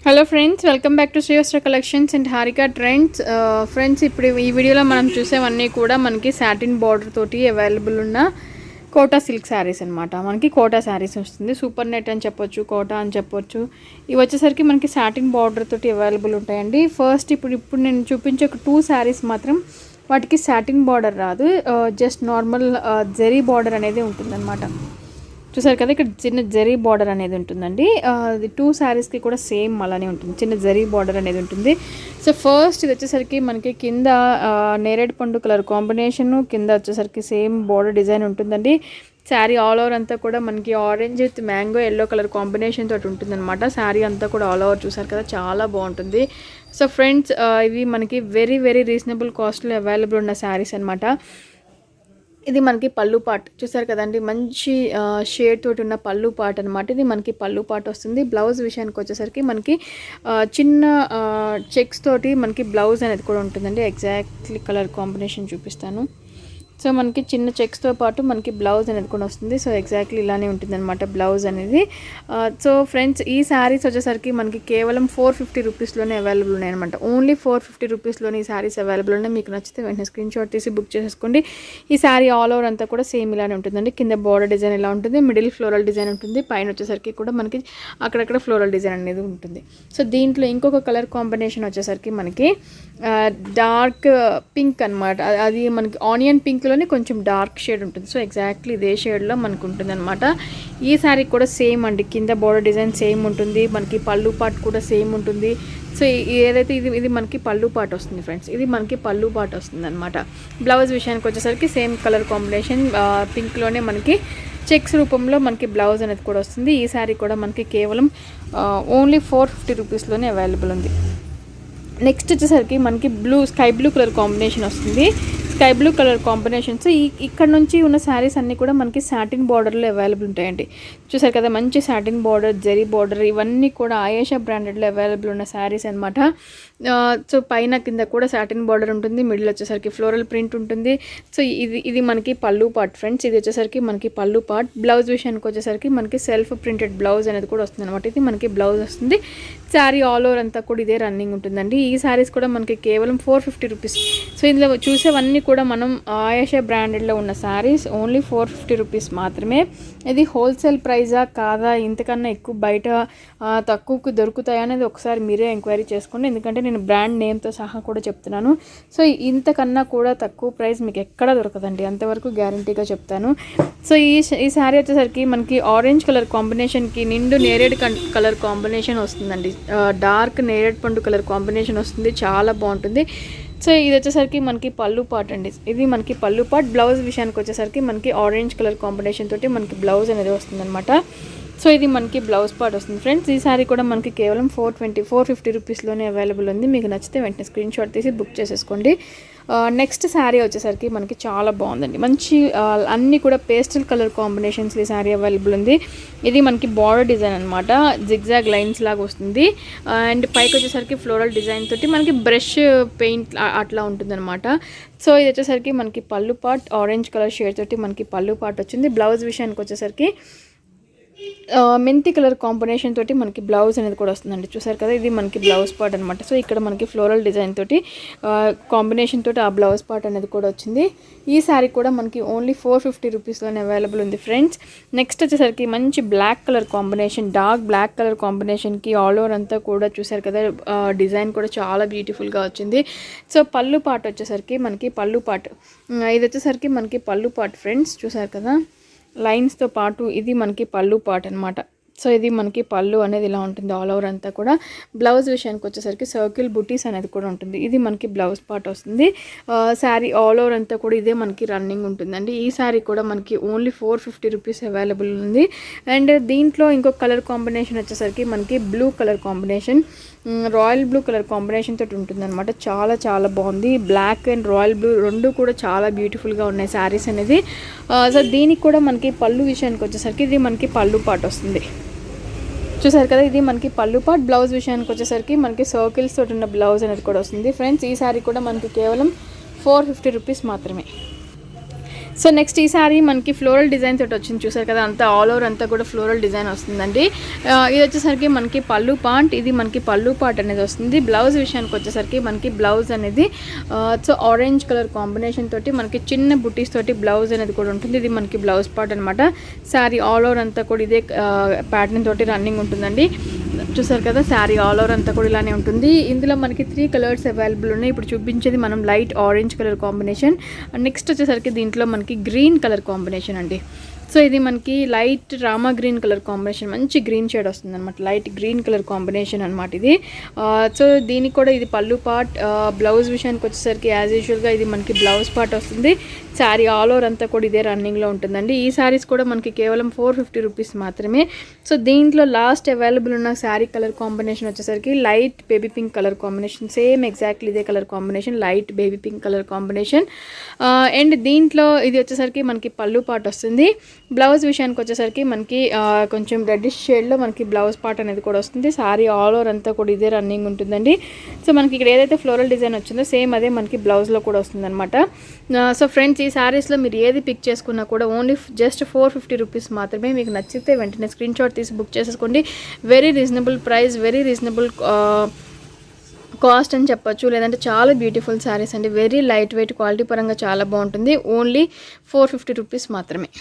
Hello friends, welcome back to Srivastra collections and Harika trends. Friends, ఇప్పుడు ఈ వీడియోలో మనం చూసేవన్నీ కూడా మనకి సాటిన్ బార్డర్ తోటి అవైలబుల్ ఉన్న కోటా సిల్క్ శారీస్ అనమాట. మనకి కోటా శారీస్ వస్తుంది. సూపర్ నెట్ అని చెప్పొచ్చు, కోటా అని చెప్పొచ్చు. ఇవి వచ్చేసరికి మనకి సాటిన్ బార్డర్ తోటి అవైలబుల్ ఉంటాయండి. ఫస్ట్ ఇప్పుడు నేను చూపించే ఒక 2 శారీస్ మాత్రం వాటికి సాటిన్ బార్డర్ రాదు, జస్ట్ నార్మల్ జెరీ బార్డర్ అనేది ఉంటుందన్నమాట. చూసారు కదా, ఇక్కడ చిన్న జరీ బార్డర్ అనేది ఉంటుందండి. ఇది 2 శారీస్కి కూడా సేమ్ అలానే ఉంటుంది, చిన్న జరీ బార్డర్ అనేది ఉంటుంది. సో ఫస్ట్ ఇది వచ్చేసరికి మనకి కింద నేరేడు పండు కలర్ కాంబినేషన్, కింద వచ్చేసరికి సేమ్ బార్డర్ డిజైన్ ఉంటుందండి. శారీ ఆల్ ఓవర్ అంతా కూడా మనకి orange with mango yellow colour combination తోటి ఉంటుందన్నమాట. శారీ అంతా కూడా ఆల్ ఓవర్ చూసారు కదా, చాలా బాగుంటుంది. సో ఫ్రెండ్స్, ఇవి మనకి వెరీ వెరీ రీజనబుల్ కాస్ట్లో అవైలబుల్ ఉన్న శారీస్ అనమాట. ఇది మనకి పళ్ళు పాట్ చూసారు కదండి, మంచి షేడ్ తోటి ఉన్న పళ్ళు పాట్ అనమాట. ఇది మనకి పళ్ళు పాట్ వస్తుంది. బ్లౌజ్ విషయానికి వచ్చేసరికి మనకి చిన్న చెక్స్ తోటి మనకి బ్లౌజ్ అనేది కూడా ఉంటుందండి. ఎగ్జాక్ట్లీ కలర్ కాంబినేషన్ చూపిస్తాను. సో మనకి చిన్న చెక్స్తో పాటు మనకి బ్లౌజ్ అనేది కూడా వస్తుంది. సో ఎగ్జాక్ట్లీ ఇలానే ఉంటుంది అనమాట బ్లౌజ్ అనేది. సో ఫ్రెండ్స్, ఈ శారీస్ వచ్చేసరికి మనకి కేవలం 450 రూపీస్లోనే అవైలబుల్ ఉన్నాయి అనమాట. ఓన్లీ 450 రూపీస్లోనే ఈ శారీస్ అవైలబుల్ ఉన్నాయి. మీకు నచ్చితే వెంటనే స్క్రీన్ షాట్ తీసి బుక్ చేసేసుకోండి. ఈ శారీ ఆల్ ఓవర్ అంతా కూడా సేమ్ ఇలానే ఉంటుందండి. కింద బార్డర్ డిజైన్ ఇలా ఉంటుంది, మిడిల్ ఫ్లోరల్ డిజైన్ ఉంటుంది, పైన వచ్చేసరికి కూడా మనకి అక్కడక్కడ ఫ్లోరల్ డిజైన్ అనేది ఉంటుంది. సో దీంట్లో ఇంకొక కలర్ కాంబినేషన్ వచ్చేసరికి మనకి డార్క్ పింక్ అనమాట. అది మనకి ఆనియన్ పింక్లోనే కొంచెం డార్క్ షేడ్ ఉంటుంది. సో ఎగ్జాక్ట్లీ ఇదే షేడ్లో మనకు ఉంటుంది అనమాట. ఈ శారీ కూడా సేమ్ అండి, కింద బోర్డర్ డిజైన్ సేమ్ ఉంటుంది, మనకి పళ్ళు పాట్ కూడా సేమ్ ఉంటుంది. సో ఏదైతే ఇది మనకి పళ్ళు పాట్ వస్తుంది ఫ్రెండ్స్, ఇది మనకి పళ్ళు పాట్ వస్తుంది అనమాట. బ్లౌజ్ విషయానికి వచ్చేసరికి సేమ్ కలర్ కాంబినేషన్ పింక్లోనే మనకి చెక్స్ రూపంలో మనకి బ్లౌజ్ అనేది కూడా వస్తుంది. ఈ శారీ కూడా మనకి కేవలం ఓన్లీ 450 రూపీస్లోనే అవైలబుల్ ఉంది. నెక్స్ట్ వచ్చేసరికి మనకి స్కై బ్లూ కలర్ కాంబినేషన్ వస్తుంది. స్కై బ్లూ కలర్ కాంబినేషన్స్ ఇక్కడ నుంచి ఉన్న శారీస్ అన్నీ కూడా మనకి సాటిన్ బార్డర్లో అవైలబుల్ ఉంటాయండి. చూసారు కదా, మంచి సాటిన్ బార్డర్, జెరీ బార్డర్, ఇవన్నీ కూడా ఆయేషా బ్రాండెడ్లో అవైలబుల్ ఉన్న శారీస్ అనమాట. సో పైన కింద కూడా సాటిన్ బార్డర్ ఉంటుంది, మిడిల్ వచ్చేసరికి ఫ్లోరల్ ప్రింట్ ఉంటుంది. సో ఇది మనకి పళ్ళు పార్ట్ ఫ్రెండ్స్. ఇది వచ్చేసరికి మనకి పళ్ళు పార్ట్. బ్లౌజ్ విషయానికి వచ్చేసరికి మనకి సెల్ఫ్ ప్రింటెడ్ బ్లౌజ్ అనేది కూడా వస్తుంది అనమాట. ఇది మనకి బ్లౌజ్ వస్తుంది. శారీ ఆల్ ఓవర్ అంతా కూడా ఇదే రన్నింగ్ ఉంటుందండి. ఈ శారీస్ కూడా మనకి కేవలం 450 రూపీస్. సో ఇందులో చూసేవన్నీ కూడా మనం ఆయేషా బ్రాండెడ్లో ఉన్న శారీస్ ఓన్లీ 450 రూపీస్ మాత్రమే. ఇది హోల్సేల్ ప్రైజా కాదా, ఇంతకన్నా ఎక్కువ బయట తక్కువకు దొరుకుతాయా అనేది ఒకసారి మీరే ఎంక్వైరీ చేసుకోండి. ఎందుకంటే నేను బ్రాండ్ నేమ్తో సహా కూడా చెప్తున్నాను. సో ఇంతకన్నా కూడా తక్కువ ప్రైస్ మీకు ఎక్కడ దొరకదండి, అంతవరకు గ్యారంటీగా చెప్తాను. సో ఈ శారీ వచ్చేసరికి మనకి ఆరెంజ్ కలర్ కాంబినేషన్కి నిండు నేరేడు కలర్ కాంబినేషన్ వస్తుందండి. డార్క్ నేరేడు పండు కలర్ కాంబినేషన్ వస్తుంది, చాలా బాగుంటుంది. సో ఇది వచ్చేసరికి మనకి పళ్ళు పాట్ అండి. ఇది మనకి పళ్ళు పాట్. బ్లౌజ్ విషయానికి వచ్చేసరికి మనకి ఆరెంజ్ కలర్ కాంబినేషన్ తోటి మనకి బ్లౌజ్ అనేది వస్తుంది అనమాట. సో ఇది మనకి బ్లౌజ్ పార్ట్ వస్తుంది ఫ్రెండ్స్. ఈ శారీ కూడా మనకి కేవలం 450 రూపీస్లోనే అవైలబుల్ ఉంది. మీకు నచ్చితే వెంటనే స్క్రీన్ షాట్ తీసి బుక్ చేసేసుకోండి. నెక్స్ట్ శారీ వచ్చేసరికి మనకి చాలా బాగుందండి. మంచి అన్నీ కూడా పేస్టల్ కలర్ కాంబినేషన్స్ ఈ శారీ అవైలబుల్ ఉంది. ఇది మనకి బార్డర్ డిజైన్ అనమాట, జిగ్జాగ్ లైన్స్ లాగా వస్తుంది. అండ్ పైకి వచ్చేసరికి ఫ్లోరల్ డిజైన్ తోటి మనకి బ్రష్ పెయింట్ అట్లా ఉంటుందన్నమాట. సో ఇది వచ్చేసరికి మనకి పళ్ళు పార్ట్, ఆరెంజ్ కలర్ షేడ్ తోటి మనకి పళ్ళు పార్ట్ వచ్చింది. బ్లౌజ్ విషయానికి వచ్చేసరికి మెంతి కలర్ కాంబినేషన్ తోటి మనకి బ్లౌజ్ అనేది కూడా వస్తుందండి. చూసారు కదా, ఇది మనకి బ్లౌజ్ పార్ట్ అనమాట. సో ఇక్కడ మనకి ఫ్లోరల్ డిజైన్ తోటి కాంబినేషన్ తోటి ఆ బ్లౌజ్ పార్ట్ అనేది కూడా వచ్చింది. ఈ శారీ కూడా మనకి ఓన్లీ 450 రూపీస్లోనే అవైలబుల్ ఉంది ఫ్రెండ్స్. నెక్స్ట్ వచ్చేసరికి మంచి black colour combination, dark black colour కాంబినేషన్కి ఆల్ ఓవర్ అంతా కూడా చూసారు కదా, డిజైన్ కూడా చాలా బ్యూటిఫుల్గా వచ్చింది. సో పళ్ళు పార్ట్ వచ్చేసరికి మనకి పళ్ళు పార్ట్, ఇది వచ్చేసరికి మనకి పళ్ళు పార్ట్ ఫ్రెండ్స్. చూసారు కదా, లైన్స్తో పాటు ఇది మనకి పళ్ళు పార్ట్ అనమాట. సో ఇది మనకి పళ్ళు అనేది ఇలా ఉంటుంది ఆల్ ఓవర్ అంతా కూడా. బ్లౌజ్ విషయానికి వచ్చేసరికి సర్కిల్ బుటీస్ అనేది కూడా ఉంటుంది. ఇది మనకి బ్లౌజ్ పార్ట్ వస్తుంది. శారీ ఆల్ ఓవర్ అంతా కూడా ఇదే మనకి రన్నింగ్ ఉంటుందండి. ఈ శారీ కూడా మనకి ఓన్లీ 450 రూపీస్ అవైలబుల్ ఉంది. అండ్ దీంట్లో ఇంకొక కలర్ కాంబినేషన్ వచ్చేసరికి మనకి blue colour combination, royal blue colour combination తోటి ఉంటుంది అనమాట. చాలా చాలా బాగుంది. బ్లాక్ అండ్ రాయల్ బ్లూ రెండు కూడా చాలా బ్యూటిఫుల్గా ఉన్నాయి శారీస్ అనేది. సో దీనికి కూడా మనకి పళ్ళు విషయానికి వచ్చేసరికి ఇది మనకి పళ్ళు పార్ట్ వస్తుంది. చూసారు కదా, ఇది మనకి పళ్ళు పార్ట్. బ్లౌజ్ విషయానికి వచ్చేసరికి మనకి సర్కిల్స్ తోటి ఉన్న బ్లౌజ్ అనేది కూడా వస్తుంది ఫ్రెండ్స్. ఈ శారీ కూడా మనకి కేవలం 450 రూపీస్ మాత్రమే. సో నెక్స్ట్ ఈ సారీ మనకి ఫ్లోరల్ డిజైన్ తోటి వచ్చింది, చూసారు కదా, అంతా ఆల్ ఓవర్ అంతా కూడా ఫ్లోరల్ డిజైన్ వస్తుందండి. ఇది వచ్చేసరికి మనకి పళ్ళు పార్ట్, ఇది మనకి పళ్ళు పార్ట్ అనేది వస్తుంది. బ్లౌజ్ విషయానికి వచ్చేసరికి మనకి బ్లౌజ్ అనేది సో ఆరెంజ్ కలర్ కాంబినేషన్ తోటి మనకి చిన్న బుటీస్ తోటి బ్లౌజ్ అనేది కూడా ఉంటుంది. ఇది మనకి బ్లౌజ్ పార్ట్ అనమాట. శారీ ఆల్ ఓవర్ అంతా కూడా ఇదే ప్యాటర్న్ తోటి రన్నింగ్ ఉంటుందండి. చూసారు కదా, శారీ ఆల్ ఓవర్ అంతా కూడా ఇలానే ఉంటుంది. ఇందులో మనకి 3 కలర్స్ అవైలబుల్ ఉన్నాయి. ఇప్పుడు చూపించేది మనం light orange colour combination. Next వచ్చేసరికి దీంట్లో మనకి గ్రీన్ కలర్ కాంబినేషన్ అండి. సో ఇది మనకి light Rama green colour combination, మంచి గ్రీన్ షేడ్ వస్తుంది అనమాట. లైట్ గ్రీన్ కలర్ కాంబినేషన్ అనమాట ఇది. సో దీనికి కూడా ఇది పళ్ళు పార్ట్. బ్లౌజ్ విషయానికి వచ్చేసరికి యాజ్ యూజువల్గా ఇది మనకి బ్లౌజ్ పార్ట్ వస్తుంది. శారీ ఆల్ ఓవర్ అంతా కూడా ఇదే రన్నింగ్లో ఉంటుందండి. ఈ శారీస్ కూడా మనకి కేవలం 450 రూపీస్ మాత్రమే. సో దీంట్లో లాస్ట్ అవైలబుల్ ఉన్న శారీ కలర్ కాంబినేషన్ వచ్చేసరికి light baby pink colour combination. Same exactly ఇదే colour combination, light baby pink colour combination. And దీంట్లో ఇది వచ్చేసరికి మనకి పళ్ళు పార్ట్ వస్తుంది. బ్లౌజ్ విషయానికి వచ్చేసరికి మనకి కొంచెం రెడ్డిష్ షేడ్లో మనకి బ్లౌజ్ పార్ట్ అనేది కూడా వస్తుంది. సారీ ఆల్ ఓవర్ అంతా కూడా ఇదే రన్నింగ్ ఉంటుందండి. సో మనకి ఇక్కడ ఏదైతే ఫ్లోరల్ డిజైన్ వచ్చిందో సేమ్ అదే మనకి బ్లౌజ్లో కూడా వస్తుందన్నమాట. సో ఫ్రెండ్స్, ఈ శారీస్లో మీరు ఏది పిక్ చేసుకున్నా కూడా ఓన్లీ జస్ట్ 450 రూపీస్ మాత్రమే. మీకు నచ్చితే వెంటనే స్క్రీన్ షాట్ తీసి బుక్ చేసేసుకోండి. Very reasonable price, very reasonable cost అని చెప్పొచ్చు. లేదంటే చాలా బ్యూటిఫుల్ శారీస్ అండి. వెరీ లైట్ వెయిట్, క్వాలిటీ పరంగా చాలా బాగుంటుంది. ఓన్లీ 450 రూపీస్ మాత్రమే.